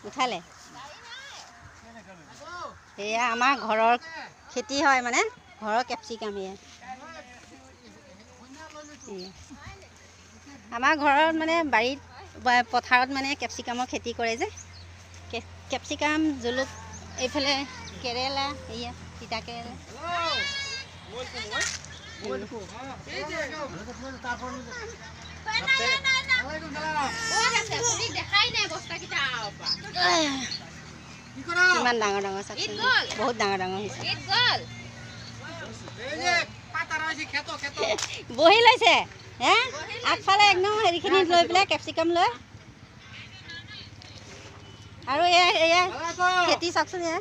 উঠালে এয়া আমাৰ ঘৰৰ খেতি হয় মানে ঘৰৰ কেপচিকাম এয়া আমাৰ ঘৰত মানে বাৰীত পথাৰত মানে কেপচিকামৰ খেতি কৰে যে কেপচিকাম জলুক এইফালে কেৰেলা এয়া তিতা কেৰেলা কিমান ডাঙৰ ডাঙৰ চাকচোন বহুত ডাঙৰ ডাঙৰ হৈছে বহি লৈছে হে আগফালে একদম হেৰিখিনি লৈ পেলাই কেপচিকাম লৈ আৰু এয়া খেতি চাওকচোন এয়া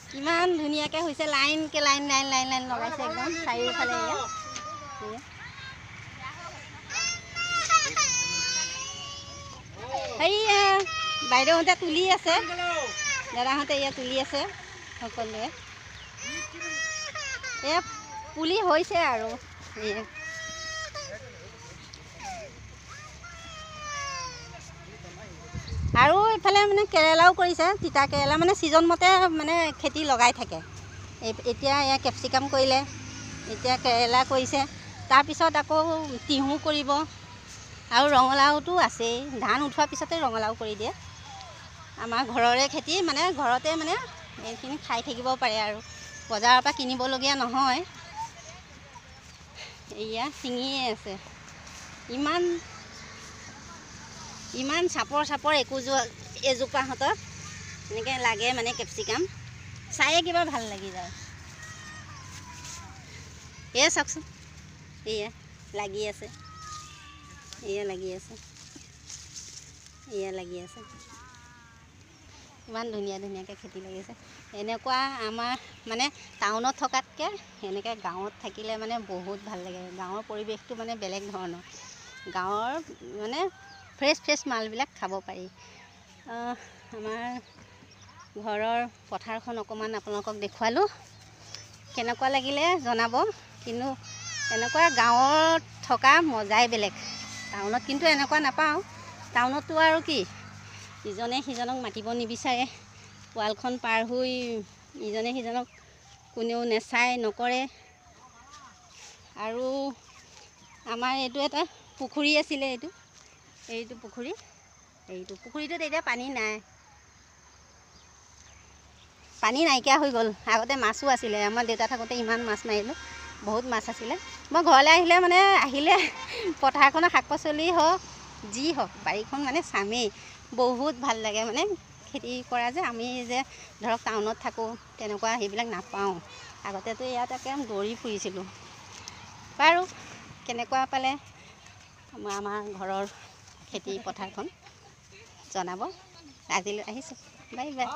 কিমান ধুনীয়াকৈ হৈছে লাইনকৈ লাইন লাইন লাইন লাইন লগাইছে একদম চাৰিওফালে এয়া সেয়া বাইদেউহঁতে তুলি আছে দাদাহঁতে এয়া তুলি আছে সকলোৱে এয়া পুলি হৈছে আৰু আৰু এইফালে মানে কেৰেলাও কৰিছে তিতা কেৰেলা মানে ছিজন মতে মানে খেতি লগাই থাকে এতিয়া এয়া কেপচিকাম কৰিলে এতিয়া কেৰেলা কৰিছে তাৰপিছত আকৌ তিহু কৰিব আৰু ৰঙালাওটো আছেই ধান উঠোৱাৰ পিছতে ৰঙালাও কৰি দিয়ে আমাৰ ঘৰৰে খেতি মানে ঘৰতে মানে এইখিনি খাই থাকিব পাৰে আৰু বজাৰৰ পৰা কিনিবলগীয়া নহয় এয়া ছিঙিয়ে আছে ইমান চাপৰ চাপৰ এজোপা হাতত এনেকৈ লাগে মানে কেপচিকাম চায়ে কিবা ভাল লাগি যায় এয়া চাওকচোন এয়া লাগি আছে এয়া লাগি আছে ইমান ধুনীয়া ধুনীয়াকৈ খেতি লাগিছে এনেকুৱা আমাৰ মানে টাউনত থকাতকৈ এনেকৈ গাঁৱত থাকিলে মানে বহুত ভাল লাগে গাঁৱৰ পৰিৱেশটো মানে বেলেগ ধৰণৰ গাঁৱৰ মানে ফ্ৰেছ মালবিলাক খাব পাৰি আমাৰ ঘৰৰ পথাৰখন অকণমান আপোনালোকক দেখুৱালোঁ কেনেকুৱা লাগিলে জনাব কিন্তু এনেকুৱা গাঁৱত থকা মজাই বেলেগ টাউনত কিন্তু এনেকুৱা নাপাওঁ টাউনততো আৰু কি ইজনে সিজনক মাতিব নিবিচাৰে ৱালখন পাৰ হৈ ইজনে সিজনক কোনেও নেচায় নকৰে আৰু আমাৰ এইটো এটা পুখুৰী আছিলে এইটো পুখুৰীটোত এতিয়া পানী নাইকিয়া হৈ গ'ল আগতে মাছো আছিলে আমাৰ দেউতা থাকোঁতে ইমান মাছ মাৰিলোঁ বহুত মাছ আছিলে মই ঘৰলৈ আহিলে পথাৰখনৰ শাক পাচলি হওক যি হওক বাৰীখন মানে চামেই বহুত ভাল লাগে মানে খেতি কৰা যে আমি যে ধৰক টাউনত থাকোঁ তেনেকুৱা সেইবিলাক নাপাওঁ আগতেতো ইয়াত একে দৌৰি ফুৰিছিলোঁ বাৰু কেনেকুৱা পালে আমাৰ ঘৰৰ খেতি পথাৰখন জনাব আজিলৈ আহিছোঁ বাই বাই